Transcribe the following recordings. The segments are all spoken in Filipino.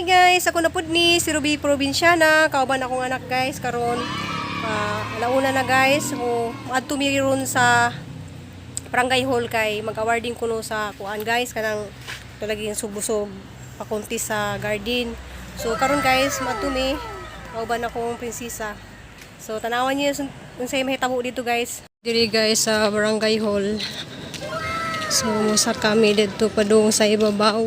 Hi guys, ako na pud ni si Ruby Provinciana, kauban akong anak guys karon. Alauna na guys, so adto mi ron sa Barangay Hall kay mag-awarding kuno sa kuan guys kanang talaging subusog pakunti sa garden. So karon guys, madto mi kauban akong prinsesa. So tanawan niyo unsay mahitabo dito guys. Diri guys sa Barangay Hall. So musa kami dito padung sa ibabaw.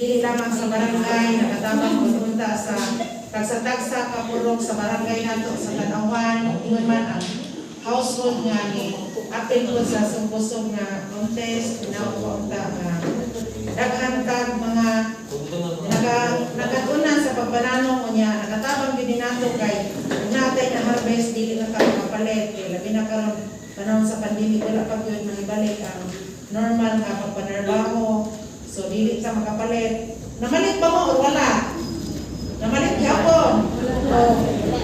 Dili lamang sa barangay, nakatabang pumunta sa tagsa-tagsa kapurok sa barangay nato sa Tanawan, ingon man ang household nga ni apil po sa sumbusog nga contest, pinaupunta nga daghan tag mga nagatunan sa pagbanano niya, nakatabang din nato kay natay na harvest, dili na kami kapalit, kay labi na karon panahon sa pandemic, wala pa yun manibalik ang normal nga pagpanarbaho. So, dili ka makapalit. Namalit ba mo o wala? Namalit yapon. O,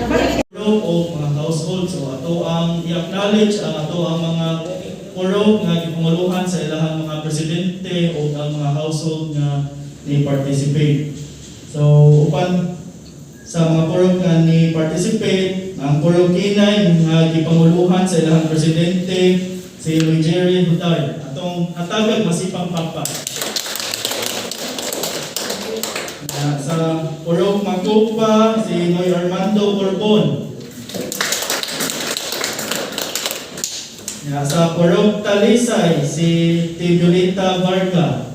namalit purog o mga household. So, ato ang i-acknowledge ang ato ang mga purog nga gipanguluhan sa ilahang mga presidente o ang mga household nga ni-participate. So, upan sa mga purog nga ni-participate, ang purog kinay nga gipanguluhan sa ilahang presidente, si Luis Jerry Hutay. Atong hatagag masipang papa. Sa Purog Makupa, si Noy Armando Corbon. Sa Purog Talisay, si Tibulita Varga.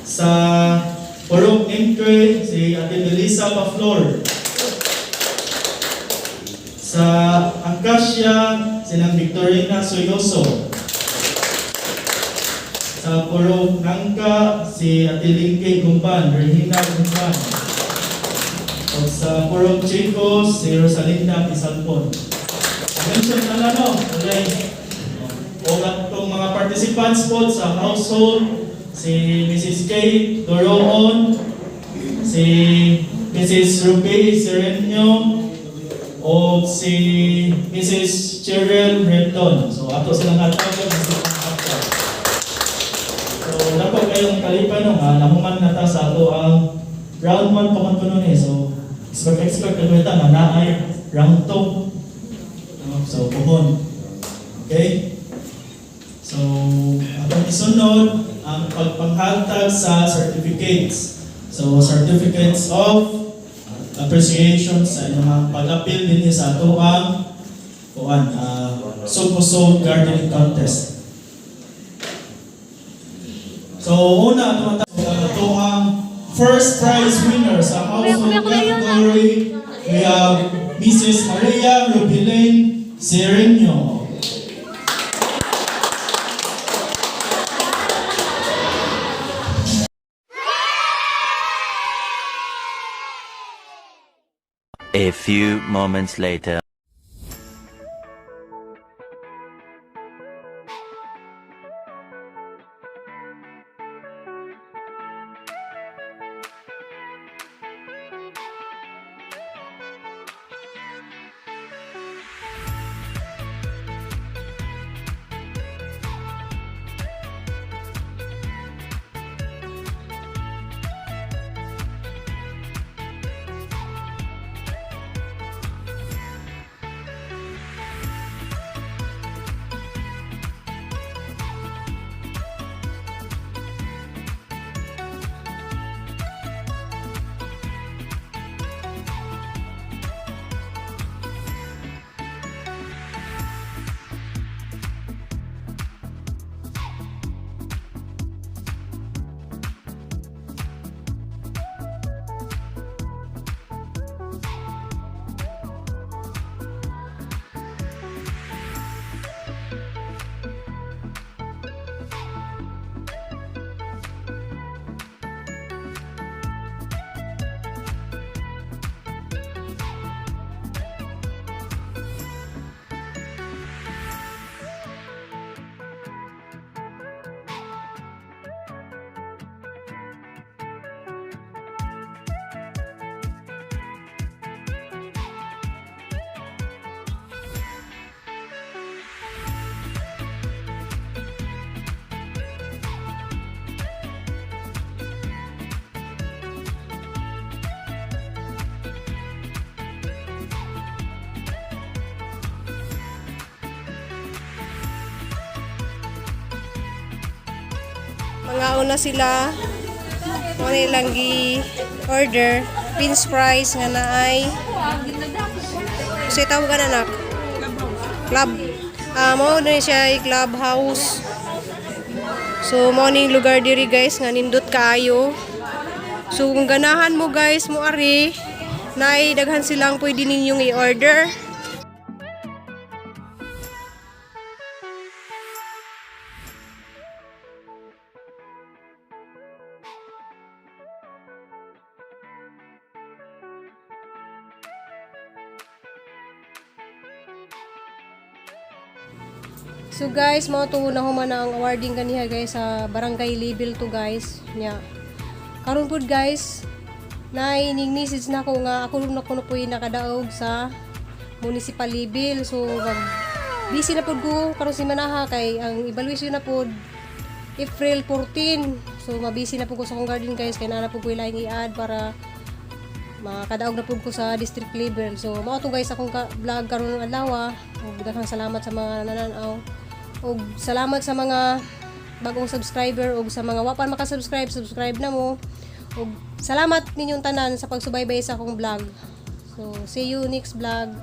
Sa Purog Imtre, si Ate Melissa Paflor. Sa Acacia, si Nang Victorina Soyoso. Sa Purog Nangka, si Ate Lingke Gumban, Regina Gumban. O sa Purog Chicos, si Rosalinda Pisalpon. Mention na lang, okay. O itong mga participants po sa household, si Mrs. Kate Doroon, si Mrs. Ruby Serenio, o si Mrs. Cheryl Renton. So ato silang hatagod sa dapat kayong kalipan no, nahuman na ta sa ato ang round 1 pa man eh. So, expect na na naay round 2. So, puhon. Okay? So, atong isunod ang pagpanghatag sa certificates. So, certificates of appreciation sa inyong pag-appeal din sa ato ang Subusog Gardening Contest. So, una, ito ang first prize winner sa household category. We have Mrs. Maria Rubilen Serenio. A few moments later. Mga una sila. Mga nilang gi-order. French fries nga na ay. Kasi tawag ka na anak. Club. Mao na siya ay clubhouse. So, morning lugar diri guys, nga nindot kaayo. So, kung ganahan mo guys, mo ari, naidaghan silang pwede ninyong i-order. So guys, mga to na humana ang awarding kaniya guys sa barangay level to guys. Nya. Karon pud guys, ning message na ko nga ako na kuno po nakadaog sa municipal level. So busy na pud ko karon si manaha kay ang evaluation na pud April 14. So mabisi na pud ko sa akong garden guys kay na pud ko ilaing i-add para makadaog na pud ko sa district level. So mao to guys akong vlog karon ng adlaw. Daghang salamat sa mga nananaw. Og salamat sa mga bagong subscriber og sa mga wa pa maka-subscribe, subscribe na mo. Og salamat ninyong tanan sa pagsubaybay sa akong vlog. So see you next vlog.